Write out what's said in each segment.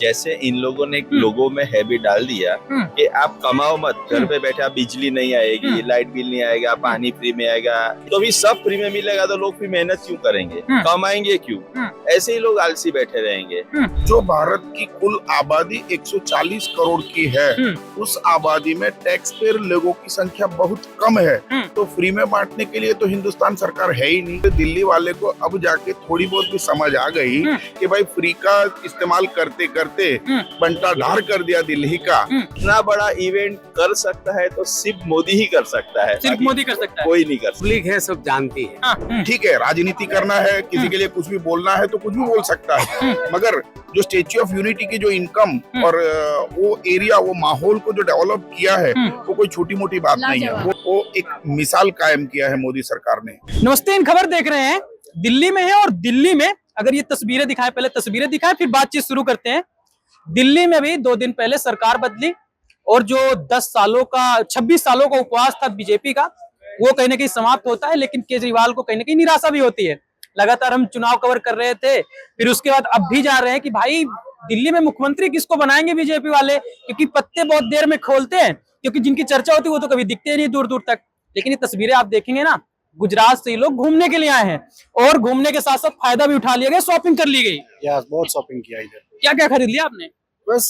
जैसे इन लोगों ने लोगों में हैबिट डाल दिया कि आप कमाओ मत, घर पे बैठे आप बिजली नहीं आएगी, लाइट बिल नहीं आएगा, पानी फ्री में आएगा, तो भी सब फ्री में मिलेगा तो लोग फिर मेहनत क्यों करेंगे, कमाएंगे क्यों? ऐसे ही लोग आलसी बैठे रहेंगे। जो भारत की कुल आबादी 140 करोड़ की है, उस आबादी में टैक्स पेयर लोगों की संख्या बहुत कम है, तो फ्री में बांटने के लिए तो हिंदुस्तान सरकार है ही नहीं। तो दिल्ली वाले को अब जाके थोड़ी बहुत भी समझ आ गई कि भाई फ्री का इस्तेमाल करते करते बंटा ढार कर दिया दिल्ली का। इतना बड़ा इवेंट कर सकता है तो सिर्फ मोदी ही कर सकता है, सिर्फ मोदी कर सकता है, कोई नहीं कर सकता। पब्लिक है, सब जानती है। ठीक है, राजनीति करना है, किसी के लिए कुछ भी बोलना है तो कुछ भी बोल सकता है, मगर जो स्टेच्यू ऑफ यूनिटी की जो इनकम और वो एरिया, वो माहौल को जो डेवलप किया है, वो कोई छोटी मोटी बात नहीं है। वो एक मिसाल कायम किया है मोदी सरकार ने। नमस्ते, इन खबर देख रहे हैं। दिल्ली में है और दिल्ली में अगर ये तस्वीरें दिखाएं, पहले तस्वीरें दिखाएं फिर बातचीत शुरू करते हैं। दिल्ली में भी 2 दिन पहले सरकार बदली और जो 26 सालों का उपवास था बीजेपी का, वो कहीं ना कहीं समाप्त होता है। लेकिन केजरीवाल को कहीं ना कहीं निराशा भी होती है। लगातार हम चुनाव कवर कर रहे थे, फिर उसके बाद अब भी जा रहे हैं कि भाई दिल्ली में मुख्यमंत्री किसको बनाएंगे बीजेपी वाले, क्योंकि पत्ते बहुत देर में खोलते हैं, क्योंकि जिनकी चर्चा होती है वो तो कभी दिखते नहीं दूर दूर तक। लेकिन ये तस्वीरें आप देखेंगे ना, गुजरात से लोग घूमने के लिए आए हैं और घूमने के साथ साथ फायदा भी उठा लिया गया, शॉपिंग कर ली गई। बहुत शॉपिंग किया इधर। क्या क्या खरीद लिया आपने? बस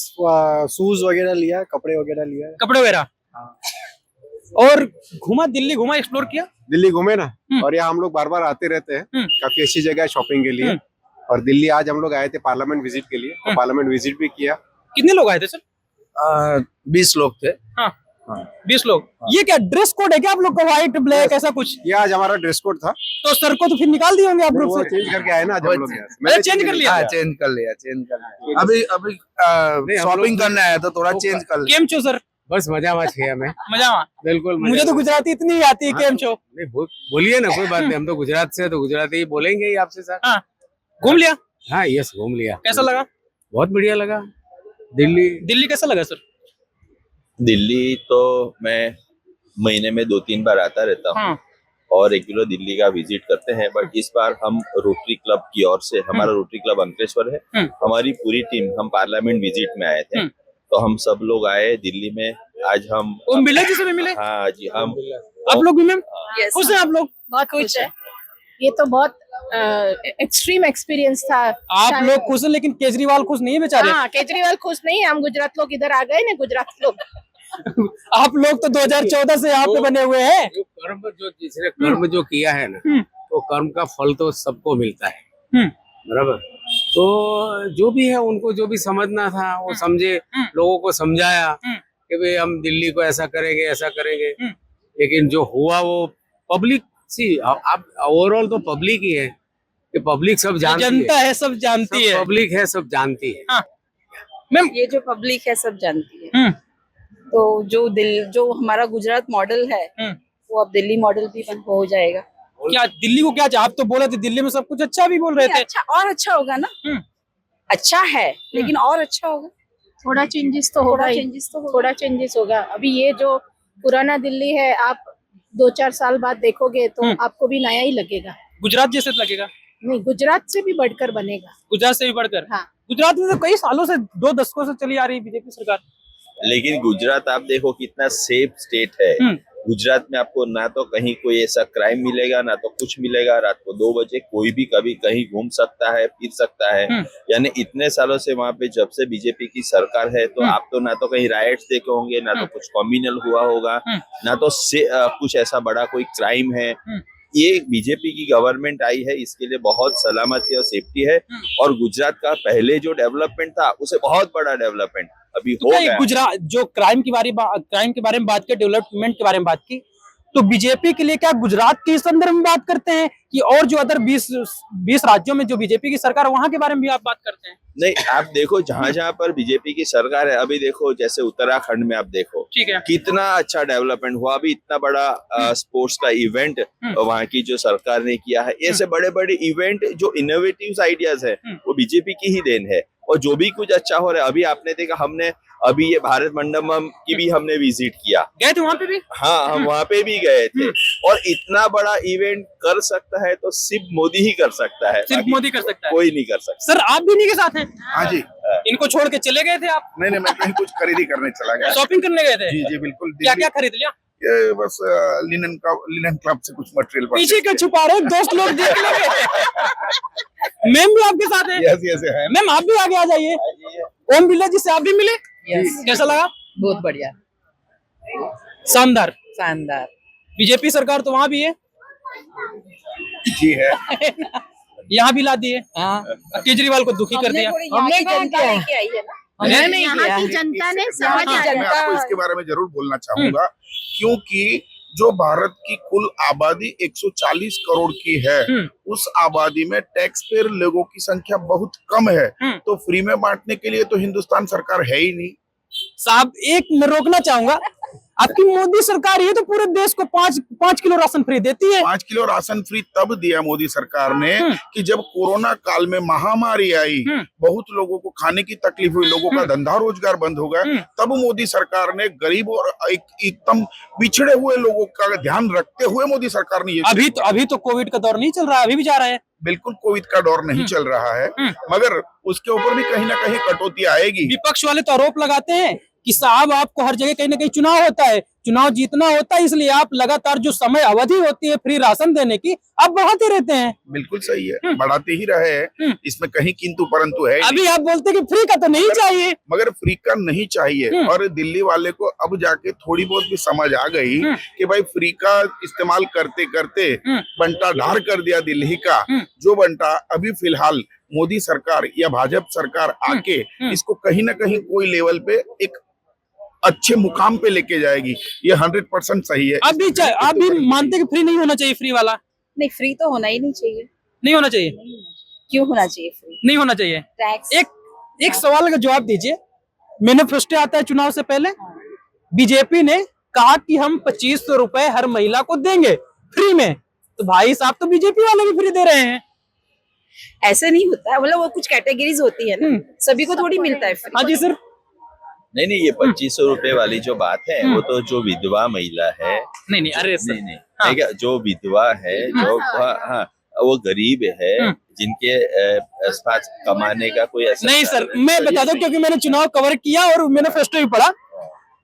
शूज वगैरह लिया, कपड़े वगैरह लिया। कपड़े वगैरह? और घूमा, दिल्ली घूमा, एक्सप्लोर किया। दिल्ली घूमे ना, और यहाँ हम लोग बार बार आते रहते हैं। काफी अच्छी जगह है शॉपिंग के लिए। और दिल्ली आज हम लोग आए थे पार्लियामेंट विजिट के लिए, तो पार्लियामेंट विजिट भी किया। कितने लोग आए थे सर? 20 लोग थे। 20 लोग। ये क्या ड्रेस कोड है क्या आप लोग का, व्हाइट ब्लैक ऐसा कुछ? ये आज हमारा ड्रेस कोड था। तो सर को तो फिर निकाल दिए होंगे आप लोग से? चेंज करके आए ना आज हम लोग। मैंने चेंज कर लिया। चेंज कर लिया। अभी शॉपिंग करने आया तो थोड़ा चेंज कर लिया। केम छो सर? बस मजा है हमें। मजा। बिल्कुल। मुझे तो गुजराती इतनी ही आती है। केम छो? नहीं बोलिए ना, कोई बात नहीं। हम तो गुजरात से, तो गुजराती ही बोलेंगे ही आपसे सर। घूम लिया? हाँ, यस, घूम लिया। कैसा लगा? बहुत बढ़िया लगा। दिल्ली कैसा लगा सर? दिल्ली तो मैं महीने में 2-3 बार आता रहता हूँ और रेगुलर दिल्ली का विजिट करते हैं। बट इस बार हम रोटरी क्लब की ओर से, हमारा रोटरी क्लब अंकलेश्वर है, हमारी पूरी टीम हम पार्लियामेंट विजिट में आए थे। तो हम सब लोग आए दिल्ली में। आज हम मिले, जिसे भी मिले। हाँ जी, हम आप लोग भी मैम खुश हैं? आप लोग बहुत खुश है। ये तो बहुत एक्सट्रीम एक्सपीरियंस था। आप लोग खुश हैं, लेकिन केजरीवाल खुश नहीं है बेचारे। हाँ, केजरीवाल खुश नहीं है। हम गुजरात लोग इधर आ गए ना, गुजरात लोग। आप लोग तो 2014 से यहाँ पे बने हुए हैं। जिसने कर्म जो किया है ना, तो कर्म का फल तो सबको मिलता है, बराबर। तो जो भी है, उनको जो भी समझना था वो समझे, लोगों को समझाया कि भाई हम दिल्ली को ऐसा करेंगे, ऐसा करेंगे। लेकिन जो हुआ वो पब्लिक आप ओवरऑल तो पब्लिक ही है, कि पब्लिक सब जानती है, जनता है, सब जानती है, पब्लिक है, सब जानती है। मैम, ये जो पब्लिक है सब जानती है। तो जो हमारा गुजरात मॉडल है, वो अब दिल्ली मॉडल भी हो जाएगा। क्या दिल्ली को क्या आप तो बोले थे दिल्ली में सब कुछ अच्छा भी बोल रहे थे। अच्छा और अच्छा होगा ना। अच्छा है, लेकिन और अच्छा होगा। थोड़ा चेंजेस तो होगा, थोड़ा चेंजेस होगा। अभी ये जो पुराना दिल्ली है, आप 2-4 साल बाद देखोगे तो आपको भी नया ही लगेगा। गुजरात जैसे लगेगा? नहीं, गुजरात से भी बढ़कर बनेगा। गुजरात से भी बढ़कर? हाँ। गुजरात में तो कई सालों से, 2 दशकों से चली आ रही बीजेपी सरकार। लेकिन गुजरात आप देखो कितना सेफ स्टेट है। गुजरात में आपको ना तो कहीं कोई ऐसा क्राइम मिलेगा, ना तो कुछ मिलेगा। रात को 2 बजे कोई भी कभी कहीं घूम सकता है, फिर सकता है। यानी इतने सालों से वहाँ पे जब से बीजेपी की सरकार है, तो आप तो ना तो कहीं राइट्स देखे होंगे, ना तो कुछ कम्युनल हुआ होगा, ना तो कुछ ऐसा बड़ा कोई क्राइम है। ये बीजेपी की गवर्नमेंट आई है, इसके लिए बहुत सलामती और सेफ्टी है। और गुजरात का पहले जो डेवलपमेंट था, उसे बहुत बड़ा डेवलपमेंट अभी हो गया। गुजरात जो क्राइम के बारे में बात की, डेवलपमेंट के बारे में बात की, तो बीजेपी के लिए क्या गुजरात के संदर्भ में बात करते हैं कि और जो अदर 20 राज्यों में जो बीजेपी की सरकार है वहां के बारे में भी आप बात करते हैं? नहीं, आप देखो जहाँ जहाँ पर बीजेपी की सरकार है, अभी देखो जैसे उत्तराखंड में आप देखो, ठीक है, कितना अच्छा डेवलपमेंट हुआ। अभी इतना बड़ा स्पोर्ट्स का इवेंट वहाँ की जो सरकार ने किया है। ऐसे बड़े बड़े इवेंट, जो इनोवेटिव आइडियाज है, वो बीजेपी की ही देन है। और जो भी कुछ अच्छा हो रहा है, अभी आपने देखा हमने अभी ये भारत मंडपम की भी हमने विजिट किया, गए थे वहां पे भी? हाँ हम वहां पे भी गए थे। और इतना बड़ा इवेंट कर सकता है तो सिर्फ मोदी ही कर सकता है, सिर्फ मोदी कर सकता है। कोई नहीं कर सकता। सर आप भी नहीं के साथ हैं? हाँ जी। इनको छोड़ के चले गए थे आप? नहीं मैं कहीं कुछ खरीदी करने चला गया। शॉपिंग करने गए थे? जी जी बिल्कुल। क्या क्या खरीद लिया? ये बस लिनन क्लब से कुछ मटेरियल पीछे क्यों छुपा रहे हो? दोस्त लोग देख लेंगे। मैम भी आपके साथ है? यस है। मैम आप भी आगे आ जाइए। ओम बिरला जी से आप भी मिले? कैसा लगा? बहुत बढ़िया, शानदार। शानदार। बीजेपी सरकार तो वहां भी है, जी है। यहाँ भी ला दिए। हाँ, केजरीवाल को दुखी कर दिया। हमने कौन किया? नहीं यहाँ की जनता ने समझ मैं आया। आपको इसके बारे में जरूर बोलना चाहूंगा, क्योंकि जो भारत की कुल आबादी 140 करोड़ की है, उस आबादी में टैक्स पेयर लोगों की संख्या बहुत कम है। तो फ्री में बांटने के लिए तो हिंदुस्तान सरकार है ही नहीं। साहब एक मैं रोकना चाहूंगा, आपकी मोदी सरकार ये तो पूरे देश को 5 किलो राशन फ्री देती है। 5 किलो राशन फ्री तब दिया मोदी सरकार ने कि जब कोरोना काल में महामारी आई, बहुत लोगों को खाने की तकलीफ हुई, लोगों का धंधा रोजगार बंद हो गया, तब मोदी सरकार ने गरीब और एकदम पिछड़े हुए लोगों का ध्यान रखते हुए मोदी सरकार ने ये अभी तो कोविड का दौर नहीं चल रहा है, अभी भी जा रहा है। बिल्कुल कोविड का दौर नहीं चल रहा है, मगर उसके ऊपर भी कहीं ना कहीं कटौती आएगी। विपक्ष वाले तो आरोप लगाते हैं कि साहब आपको हर जगह कहीं ना कहीं चुनाव होता है, चुनाव जीतना होता है, इसलिए आप लगातार जो समय अवधि होती है फ्री राशन देने की आप बढ़ाते रहते हैं। बिल्कुल सही है, बढ़ाते ही रहे हैं, इसमें कहीं किंतु परंतु है। अभी आप बोलते हैं कि फ्री का तो नहीं चाहिए, मगर फ्री का नहीं चाहिए। और दिल्ली वाले को अब जाके थोड़ी बहुत भी समझ आ गई कि भाई फ्री का इस्तेमाल करते करते बंटा ढार कर दिया दिल्ली का, जो बंटा अभी फिलहाल मोदी सरकार या भाजपा सरकार आके इसको कहीं ना कहीं कोई लेवल पे एक अच्छे मुकाम पे लेके जाएगी, ये 100% सही है। आप भी मानते कि फ्री नहीं होना चाहिए? फ्री वाला नहीं, फ्री तो होना ही नहीं चाहिए। नहीं होना चाहिए? क्यों होना चाहिए फ्री? नहीं होना चाहिए। टैक्स एक सवाल का जवाब दीजिए। मैनिफेस्टो आता है चुनाव से पहले, बीजेपी ने कहा कि हम 2500 रुपए हर महिला को देंगे फ्री में, तो भाई साहब तो बीजेपी वाले भी फ्री दे रहे हैं। ऐसे नहीं होता है, मतलब वो कुछ कैटेगरीज होती है ना, सभी को थोड़ी मिलता है फ्री। हाँ जी सर। नहीं ये 2500 रुपए वाली जो बात है वो तो जो विधवा महिला है, नहीं अरे सर, नहीं है क्या, जो विधवा है, जो हाँ वो गरीब है, जिनके पास कमाने का कोई ऐसा नहीं सर, मैं बता दूं क्योंकि मैंने चुनाव कवर किया और मैनिफेस्टो भी पढ़ा।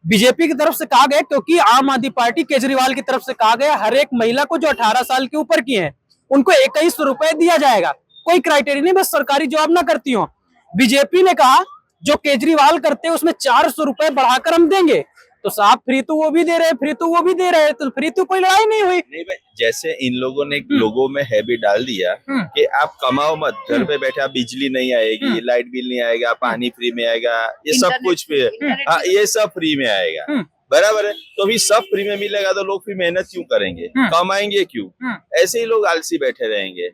बीजेपी की तरफ से कहा गया, क्योंकि आम आदमी पार्टी केजरीवाल की तरफ से कहा गया हर एक महिला को जो 18 साल के ऊपर की है उनको 2100 रुपए दिया जाएगा, कोई क्राइटेरिया नहीं, बस सरकारी जॉब ना करती हो। बीजेपी ने कहा जो केजरीवाल करते हैं उसमें 400 रुपए बढ़ाकर हम देंगे, तो साहब फ्री तो वो भी दे रहे हैं, फ्री तो वो भी दे रहे हैं, तो फ्री तो कोई लड़ाई नहीं हुई। नहीं भाई, जैसे इन लोगों ने लोगों में हैबिट डाल दिया कि आप कमाओ मत, घर पे बैठे आप बिजली नहीं आएगी, लाइट बिल नहीं आएगा, पानी फ्री में आएगा, ये सब कुछ फ्री, हाँ ये सब फ्री में आएगा, बराबर है। तो भी सब फ्री में मिलेगा तो लोग फिर मेहनत क्यों करेंगे, कमाएंगे क्यों? ऐसे ही लोग आलसी बैठे रहेंगे।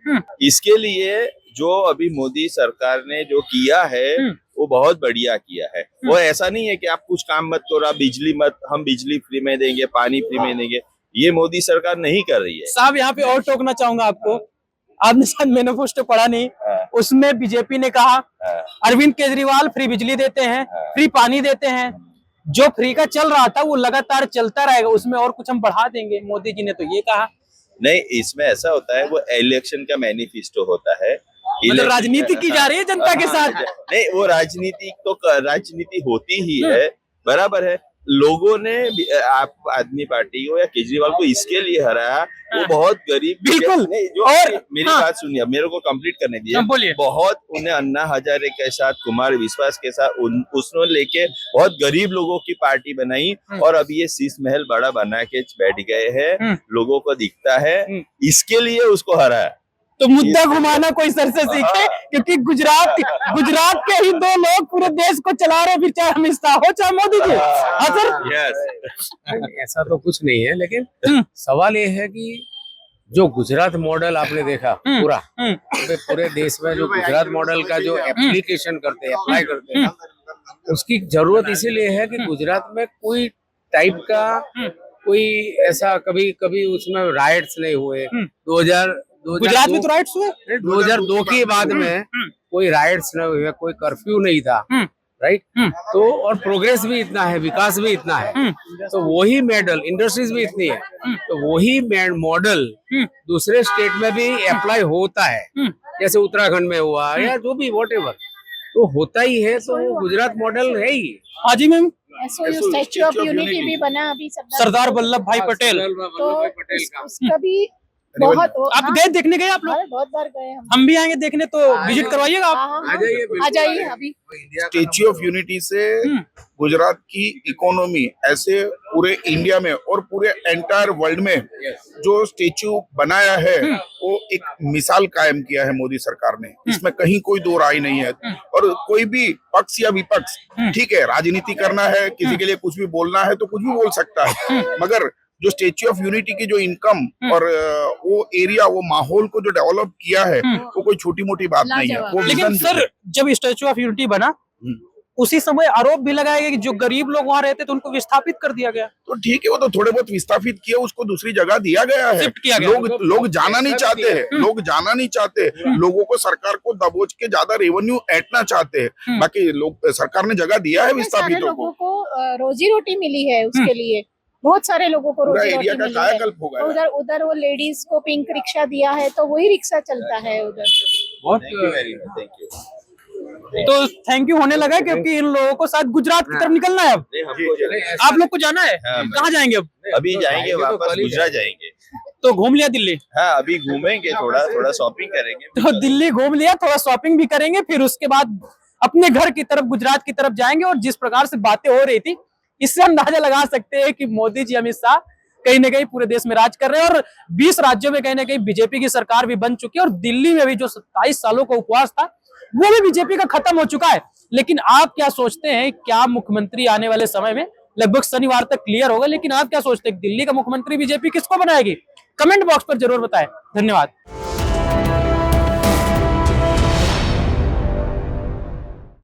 इसके लिए जो अभी मोदी सरकार ने जो किया है वो बहुत बढ़िया किया है। वो ऐसा नहीं है कि आप कुछ काम मत करो, आप बिजली मत, हम बिजली फ्री में देंगे, पानी फ्री में देंगे, ये मोदी सरकार नहीं कर रही है। साहब यहाँ पे और टोकना चाहूंगा आपको, आपने शायद मैनिफेस्टो पढ़ा नहीं, उसमें बीजेपी ने कहा अरविंद केजरीवाल फ्री बिजली देते हैं, फ्री पानी देते हैं, जो फ्री का चल रहा था वो लगातार चलता रहेगा, उसमें और कुछ हम बढ़ा देंगे, मोदी जी ने तो ये कहा। नहीं, इसमें ऐसा होता है, वो इलेक्शन का मैनिफेस्टो होता है, मतलब राजनीति की जा रही है जनता के साथ। नहीं, वो राजनीति होती ही है, बराबर है। लोगों ने आप आदमी पार्टी को या केजरीवाल को इसके लिए हराया, वो बहुत गरीब, बिल्कुल नहीं, जो और मेरी बात सुनिए, मेरे को कंप्लीट करने दिए। बहुत उन्हें अन्ना हजारे के साथ, कुमार विश्वास के साथ उसने लेके बहुत गरीब लोगों की पार्टी बनाई, और अभी ये शीश महल बड़ा बना के बैठ गए हैं, लोगों को दिखता है, इसके लिए उसको हराया। तो मुद्दा घुमाना कोई सर से सीखे, क्योंकि गुजरात के ही 2 लोग पूरे देश को चला रहे, फिर चाहे अमित शाह हो चाहे मोदी जी। हाँ सर, ऐसा तो कुछ नहीं है, लेकिन सवाल ये है कि जो गुजरात मॉडल आपने देखा पूरे देश में, जो गुजरात मॉडल का जो एप्लीकेशन करते हैं, अप्लाई करते हैं, उसकी जरूरत इसीलिए है कि गुजरात में कोई टाइप का कोई ऐसा कभी उसमें राइट्स नहीं हुए। गुजरात में तो राइट्स हुए। 2002 के बाद में कोई राइट्स न हुए, कोई कर्फ्यू नहीं था, राइट। तो और प्रोग्रेस भी इतना है, विकास भी इतना है, तो वही मॉडल, इंडस्ट्रीज भी इतनी है, तो वही मॉडल दूसरे स्टेट में भी अप्लाई होता है, जैसे उत्तराखंड में हुआ या जो भी व्हाटएवर, तो होता ही है। तो वो गुजरात मॉडल है ही। हाँ जी मैम, स्टैच्यू ऑफ यूनिटी भी बना अभी सरदार वल्लभ भाई पटेल, तो उसका भी बहुत आप गए, देखने गए आप लोग? बहुत बार गए हम भी आएंगे देखने, तो विजिट करवाइएगा आप। आ जाइए अभी। स्टेच्यू ऑफ यूनिटी से गुजरात की इकोनॉमी ऐसे पूरे इंडिया में और पूरे एंटायर वर्ल्ड में जो स्टेच्यू बनाया है वो एक मिसाल कायम किया है मोदी सरकार ने। इसमें कहीं कोई दो राय नहीं है। और कोई भी पक्ष या विपक्ष, ठीक है, राजनीति करना है, किसी के लिए कुछ भी बोलना है तो कुछ भी बोल सकता है, मगर जो स्टेच्यू ऑफ यूनिटी की जो इनकम और वो एरिया, वो माहौल को जो डेवलप किया है वो कोई छोटी मोटी बात नहीं है। वो लेकिन विजन सर, जब स्टैच्यू ऑफ यूनिटी बना उसी समय आरोप भी लगाया गया कि जो गरीब लोग वहां रहते थे उनको विस्थापित कर दिया गया। तो ठीक है, वो तो थोड़े बहुत विस्थापित किए, उसको दूसरी जगह दिया गया है। शिफ्ट किया गया। लोग जाना नहीं चाहते हैं, लोग जाना नहीं चाहते, लोगों को सरकार को दबोच के ज्यादा रेवेन्यू ऐंठना चाहते हैं। बाकी लोग, सरकार ने जगह दिया है विस्थापितों लोगों को रोजी रोटी मिली है, उसके लिए बहुत सारे लोगों को रोजी रोटी मिली है। कायाकल्प हो गया। उधर उधर वो लेडीज को पिंक रिक्शा दिया है, तो वही रिक्शा चलता है उधर। Thank you. तो थैंक यू होने लगा, क्योंकि इन लोगों को शायद गुजरात की तरफ निकलना है। अब आप लोग को जाना है, कहाँ जाएंगे अब? अभी जाएंगे वापस, गुजरात जाएंगे। तो घूम लिया दिल्ली? हाँ, अभी घूमेंगे, थोड़ा थोड़ा शॉपिंग करेंगे। तो दिल्ली घूम लिया, थोड़ा शॉपिंग भी करेंगे, फिर उसके बाद अपने घर की तरफ, गुजरात की तरफ जाएंगे। और जिस प्रकार से बातें हो रही थी, इससे अंदाजा लगा सकते हैं कि मोदी जी, अमित शाह कहीं ना कहीं पूरे देश में राज कर रहे हैं। और 20 राज्यों में कहीं ना कहीं बीजेपी की सरकार भी बन चुकी है। और दिल्ली में भी जो 27 सालों का उपवास था वो भी बीजेपी का खत्म हो चुका है। लेकिन आप क्या सोचते हैं, क्या मुख्यमंत्री आने वाले समय में, लगभग शनिवार तक क्लियर होगा, लेकिन आप क्या सोचते हैं दिल्ली का मुख्यमंत्री बीजेपी किसको बनाएगी? कमेंट बॉक्स पर जरूर बताएं। धन्यवाद।